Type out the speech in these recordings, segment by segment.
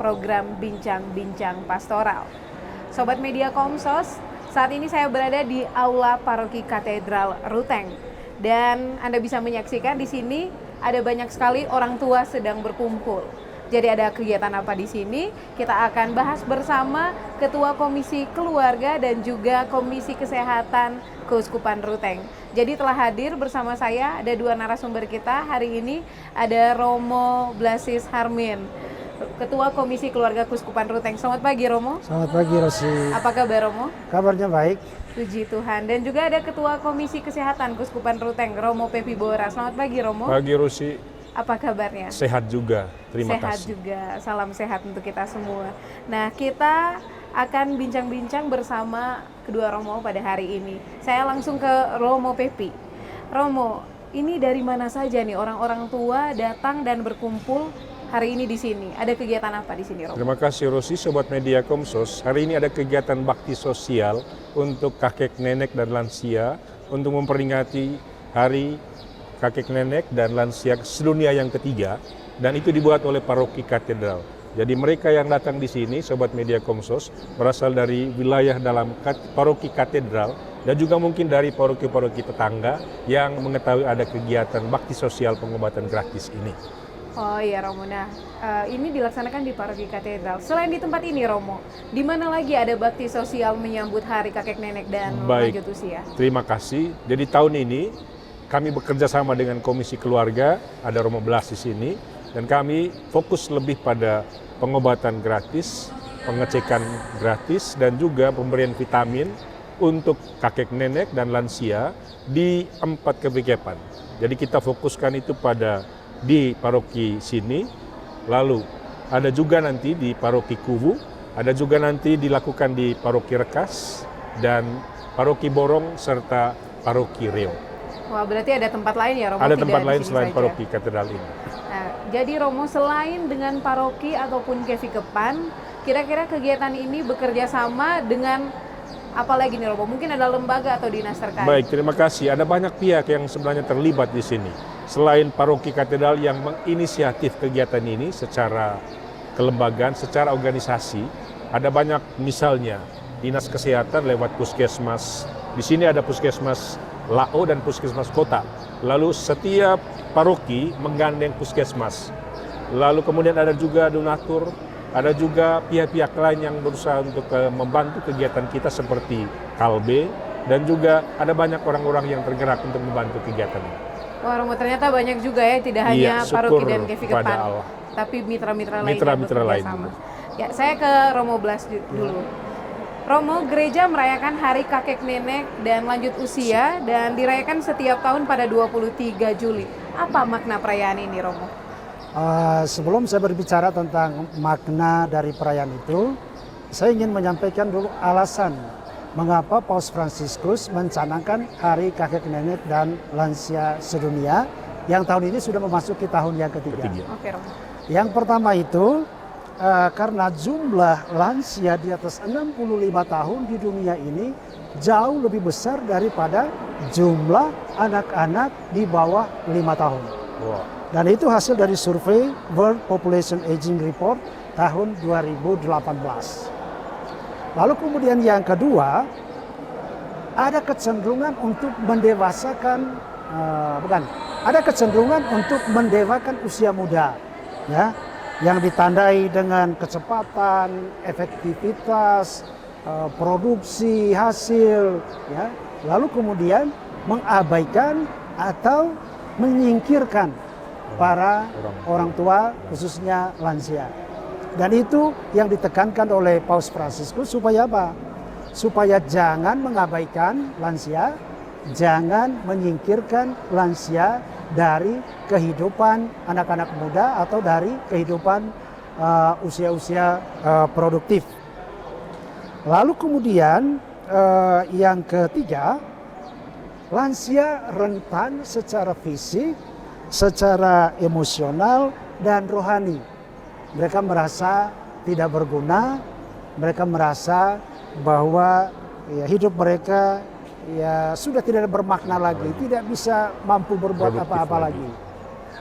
program Bincang-Bincang Pastoral. Sobat Media Komsos, saat ini saya berada di Aula Paroki Katedral Ruteng. Dan Anda bisa menyaksikan di sini ada banyak sekali orang tua sedang berkumpul. Jadi ada kegiatan apa di sini? Kita akan bahas bersama Ketua Komisi Keluarga dan juga Komisi Kesehatan Keuskupan Ruteng. Jadi telah hadir bersama saya ada dua narasumber kita hari ini, ada Romo Blasis Harmin, Ketua Komisi Keluarga Keuskupan Ruteng. Selamat pagi Romo. Selamat pagi Rosi. Apa kabar Romo? Kabarnya baik. Puji Tuhan. Dan juga ada Ketua Komisi Kesehatan Keuskupan Ruteng, Romo Pepi Bora. Selamat pagi Romo. Pagi Rosi. Apa kabarnya? Sehat juga, terima kasih. Sehat juga, salam sehat untuk kita semua. Nah, kita akan bincang-bincang bersama kedua Romo pada hari ini. Saya langsung ke Romo Pepi. Romo, ini dari mana saja nih orang-orang tua datang dan berkumpul hari ini di sini? Ada kegiatan apa di sini, Romo? Terima kasih Rosi, Sobat Media Komsos. Hari ini ada kegiatan bakti sosial untuk kakek nenek dan lansia untuk memperingati hari kakek nenek dan lansia sedunia yang ketiga, dan itu dibuat oleh Paroki Katedral. Jadi mereka yang datang di sini, Sobat Media Komsos, berasal dari wilayah dalam Paroki Katedral dan juga mungkin dari paroki-paroki tetangga yang mengetahui ada kegiatan bakti sosial pengobatan gratis ini. Oh iya Romo, nah ini dilaksanakan di Paroki Katedral. Selain di tempat ini Romo, di mana lagi ada bakti sosial menyambut hari kakek nenek dan lanjut usia? Terima kasih. Jadi tahun ini kami bekerja sama dengan Komisi Keluarga, ada Romo Blas di sini, dan kami fokus lebih pada pengobatan gratis, pengecekan gratis, dan juga pemberian vitamin untuk kakek nenek dan lansia di 4 kebijakan. Jadi kita fokuskan itu pada di paroki sini, lalu ada juga nanti di paroki Kubu, ada juga nanti dilakukan di paroki Rekas, dan paroki Borong, serta paroki Riau. Wah, berarti ada tempat lain ya Romo? Ada tempat lain selain saja. Paroki Katedral ini. Nah, jadi Romo, selain dengan paroki ataupun Kevikepan, kira-kira kegiatan ini bekerja sama dengan apa lagi nih Romo? Mungkin ada lembaga atau dinas terkait? Baik, terima kasih. Ada banyak pihak yang sebenarnya terlibat di sini. Selain Paroki Katedral yang menginisiatif kegiatan ini secara kelembagaan, secara organisasi, ada banyak misalnya dinas kesehatan lewat puskesmas. Di sini ada puskesmas Lao dan puskesmas kota. Lalu setiap paroki menggandeng puskesmas. Lalu kemudian ada juga donatur, ada juga pihak-pihak lain yang berusaha untuk membantu kegiatan kita seperti Kalbe, dan juga ada banyak orang-orang yang tergerak untuk membantu kegiatan ini. Wah Romo, ternyata banyak juga ya, tidak hanya paroki dan Kevikepan, tapi mitra-mitra lainnya bekerja sama. Ya, saya ke Romo Blas dulu. Romo, gereja merayakan Hari Kakek Nenek dan Lanjut Usia dan dirayakan setiap tahun pada 23 Juli. Apa makna perayaan ini, Romo? Sebelum saya berbicara tentang makna dari perayaan itu, saya ingin menyampaikan dulu alasan mengapa Paus Fransiskus mencanangkan Hari Kakek Nenek dan Lansia Sedunia yang tahun ini sudah memasuki tahun yang ketiga. Oke, Romo. Yang pertama itu, karena jumlah lansia di atas 65 tahun di dunia ini jauh lebih besar daripada jumlah anak-anak di bawah 5 tahun. Wow. Dan itu hasil dari survei World Population Aging Report tahun 2018. Lalu kemudian yang kedua, ada kecenderungan untuk mendewasakan, ada kecenderungan untuk mendewakan usia muda, ya, yang ditandai dengan kecepatan, efektivitas, produksi hasil, ya. Lalu kemudian mengabaikan atau menyingkirkan para orang tua, khususnya lansia. Dan itu yang ditekankan oleh Paus Fransiskus supaya apa? Supaya jangan mengabaikan lansia, jangan menyingkirkan lansia dari kehidupan anak-anak muda atau dari kehidupan usia-usia produktif. Lalu kemudian yang ketiga, lansia rentan secara fisik, secara emosional dan rohani. Mereka merasa tidak berguna, mereka merasa bahwa ya, hidup mereka ya sudah tidak bermakna lagi, tidak bisa mampu berbuat apa-apa lagi.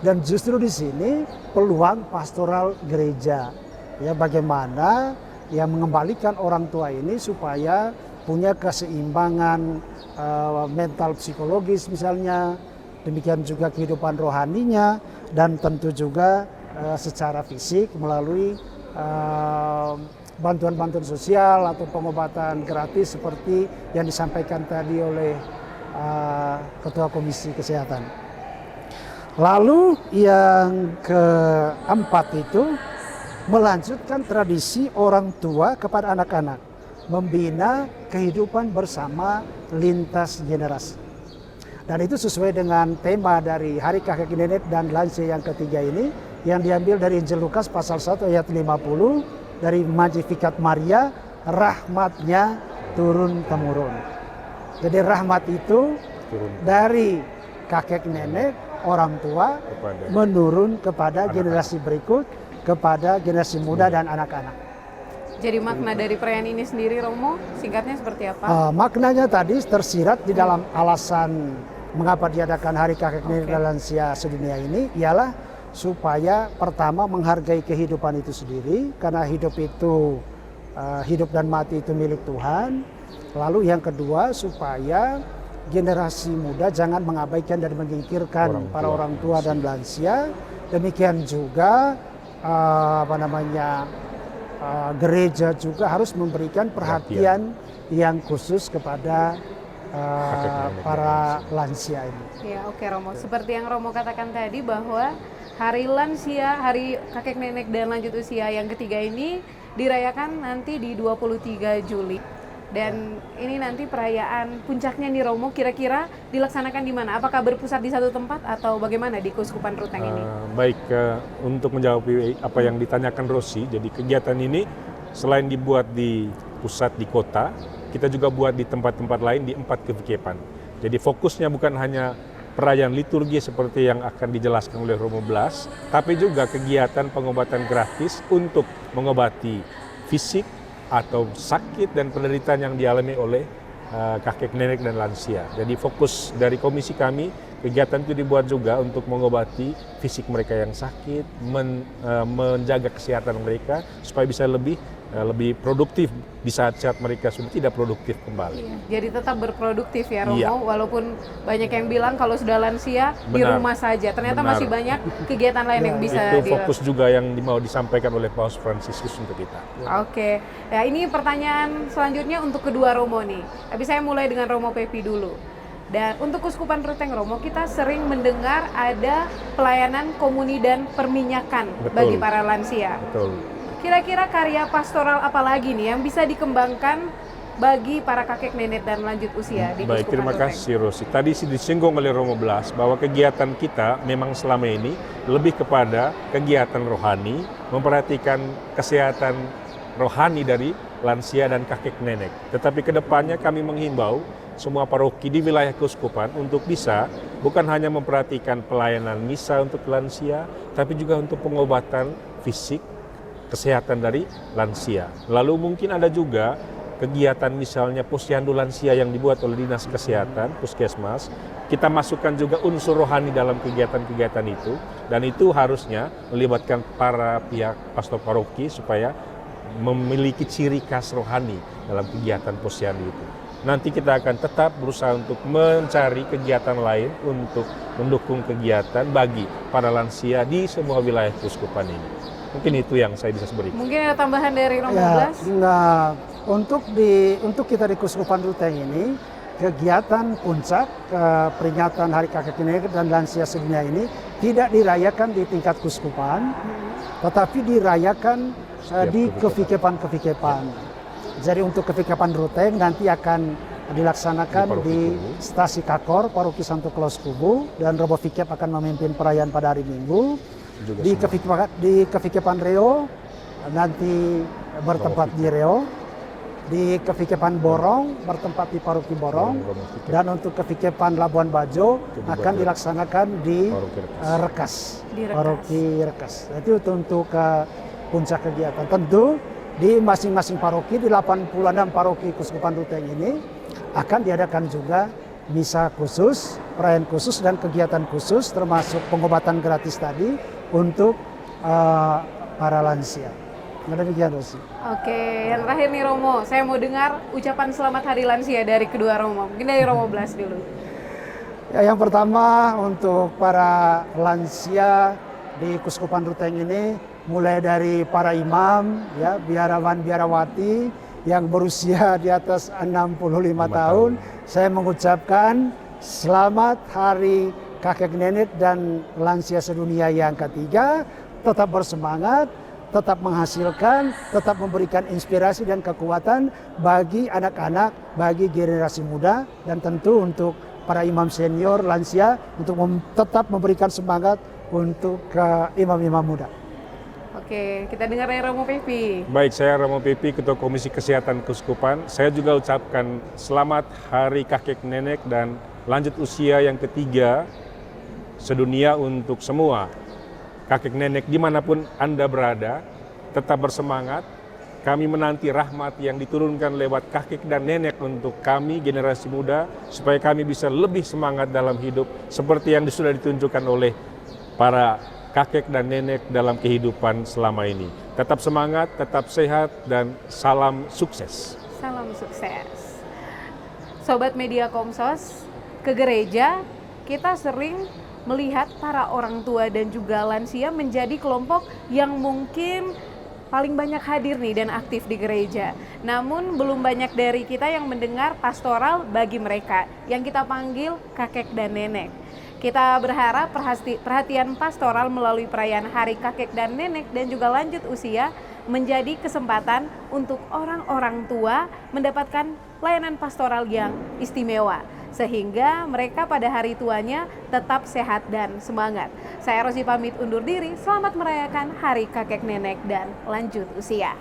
Dan justru di sini peluang pastoral gereja ya bagaimana yang mengembalikan orang tua ini supaya punya keseimbangan mental psikologis misalnya, demikian juga kehidupan rohaninya, dan tentu juga secara fisik melalui bantuan-bantuan sosial atau pengobatan gratis seperti yang disampaikan tadi oleh Ketua Komisi Kesehatan. Lalu yang keempat itu melanjutkan tradisi orang tua kepada anak-anak, membina kehidupan bersama lintas generasi. Dan itu sesuai dengan tema dari Hari Kakek Nenek dan Lansia yang ketiga ini, yang diambil dari Injil Lukas pasal 1 ayat 50 dari Magnificat Maria, rahmatnya turun-temurun. Jadi rahmat itu dari kakek nenek, orang tua, menurun kepada generasi berikut, kepada generasi muda dan anak-anak. Jadi makna dari perayaan ini sendiri, Romo, singkatnya seperti apa? Maknanya tadi tersirat di dalam alasan mengapa diadakan Hari Kakek Nenek dan Lansia Sedunia ini, ialah supaya pertama menghargai kehidupan itu sendiri, karena hidup itu hidup dan mati itu milik Tuhan. Lalu yang kedua, supaya generasi muda jangan mengabaikan dan menyingkirkan para orang tua dan lansia. Demikian juga gereja juga harus memberikan perhatian yang khusus kepada para lansia ini. Ya, oke Romo. Seperti yang Romo katakan tadi bahwa Hari Lansia, Hari Kakek Nenek dan Lanjut Usia yang ketiga ini dirayakan nanti di 23 Juli. Dan ini nanti perayaan puncaknya nih Romo, kira-kira dilaksanakan di mana? Apakah berpusat di satu tempat atau bagaimana di Keuskupan Ruteng ini? Baik, untuk menjawab apa yang ditanyakan Rosi, jadi kegiatan ini selain dibuat di pusat di kota, kita juga buat di tempat-tempat lain di 4 kevikepan. Jadi fokusnya bukan hanya perayaan liturgi seperti yang akan dijelaskan oleh Romo Blas, tapi juga kegiatan pengobatan gratis untuk mengobati fisik atau sakit dan penderitaan yang dialami oleh kakek nenek dan lansia. Jadi fokus dari komisi kami, kegiatan itu dibuat juga untuk mengobati fisik mereka yang sakit, menjaga kesehatan mereka supaya bisa lebih produktif di saat-saat mereka sudah tidak produktif kembali. Iya, jadi tetap berproduktif ya Romo, iya. Walaupun banyak yang bilang kalau sudah lansia di rumah saja, ternyata masih banyak kegiatan lain yang bisa itu fokus juga yang mau disampaikan oleh Paus Fransiskus untuk kita. Oke, ya ini pertanyaan selanjutnya untuk kedua Romo nih. Tapi saya mulai dengan Romo Pepi dulu. Dan untuk Keuskupan Ruteng Romo, kita sering mendengar ada pelayanan komuni dan perminyakan bagi para lansia. Betul. Kira-kira karya pastoral apa lagi nih yang bisa dikembangkan bagi para kakek nenek dan lanjut usia di Baik, Keuskupan terima Ruteng? kasih Rosi. Tadi disinggung oleh Romo Blas bahwa kegiatan kita memang selama ini lebih kepada kegiatan rohani, memperhatikan kesehatan rohani dari lansia dan kakek nenek. Tetapi kedepannya kami menghimbau semua paroki di wilayah Keuskupan untuk bisa bukan hanya memperhatikan pelayanan misa untuk lansia, tapi juga untuk pengobatan fisik, kesehatan dari lansia. Lalu mungkin ada juga kegiatan misalnya posyandu lansia yang dibuat oleh Dinas Kesehatan, Puskesmas. Kita masukkan juga unsur rohani dalam kegiatan-kegiatan itu, dan itu harusnya melibatkan para pihak pastor paroki supaya memiliki ciri khas rohani dalam kegiatan posyandu itu. Nanti kita akan tetap berusaha untuk mencari kegiatan lain untuk mendukung kegiatan bagi para lansia di semua wilayah Keuskupan ini. Mungkin itu yang saya bisa berikan. Mungkin ada tambahan dari Romo Blas? Nah, untuk kita di Keuskupan Ruteng ini, kegiatan puncak peringatan Hari Kakek Nenek dan Lansia Sedunia ini tidak dirayakan di tingkat Keuskupan, tetapi dirayakan di kevikepan-kevikepan. Jadi untuk kevikepan Ruteng nanti akan dilaksanakan di Stasi Kakor, Paroki Santo Klaus Kubu, dan Robo Vikep akan memimpin perayaan pada hari Minggu. Di kevikepan Reo nanti bertempat di Reo, di kevikepan Borong bertempat di Paroki Borong, dan untuk kevikepan Labuan Bajo akan dilaksanakan di Rekas, Paroki Rekas. Itu untuk puncak kegiatan. Tentu di masing-masing paroki, di 86 paroki Keuskupan Ruteng ini akan diadakan juga misa khusus, perayaan khusus dan kegiatan khusus termasuk pengobatan gratis tadi untuk para lansia. Nah, demikian Rosi. Oke, yang terakhir nih Romo, saya mau dengar ucapan selamat Hari Lansia dari kedua Romo. Mungkin dari Romo Blas dulu. Ya, yang pertama untuk para lansia di Kuskupan Ruteng ini, mulai dari para imam, ya, biarawan biarawati yang berusia di atas 65 tahun, saya mengucapkan selamat Hari Kakek Nenek dan Lansia Sedunia yang ketiga. Tetap bersemangat, tetap menghasilkan, tetap memberikan inspirasi dan kekuatan bagi anak-anak, bagi generasi muda, dan tentu untuk para imam senior lansia untuk tetap memberikan semangat untuk imam-imam muda. Oke, kita dengar dari Romo Pepi. Baik, saya Romo Pepi, Ketua Komisi Kesehatan Keuskupan. Saya juga ucapkan selamat Hari Kakek Nenek dan lanjut usia yang ketiga sedunia untuk semua kakek nenek dimanapun Anda berada. Tetap bersemangat. Kami menanti rahmat yang diturunkan lewat kakek dan nenek untuk kami generasi muda, supaya kami bisa lebih semangat dalam hidup seperti yang sudah ditunjukkan oleh para kakek dan nenek dalam kehidupan selama ini. Tetap semangat, tetap sehat, dan salam sukses. Salam sukses. Sobat Media Komsos, ke gereja kita sering melihat para orang tua dan juga lansia menjadi kelompok yang mungkin paling banyak hadir nih dan aktif di gereja. Namun belum banyak dari kita yang mendengar pastoral bagi mereka yang kita panggil kakek dan nenek. Kita berharap perhatian pastoral melalui perayaan Hari Kakek dan Nenek dan juga lanjut usia menjadi kesempatan untuk orang-orang tua mendapatkan layanan pastoral yang istimewa, sehingga mereka pada hari tuanya tetap sehat dan semangat. Saya Rosi pamit undur diri, selamat merayakan Hari Kakek Nenek dan lanjut usia.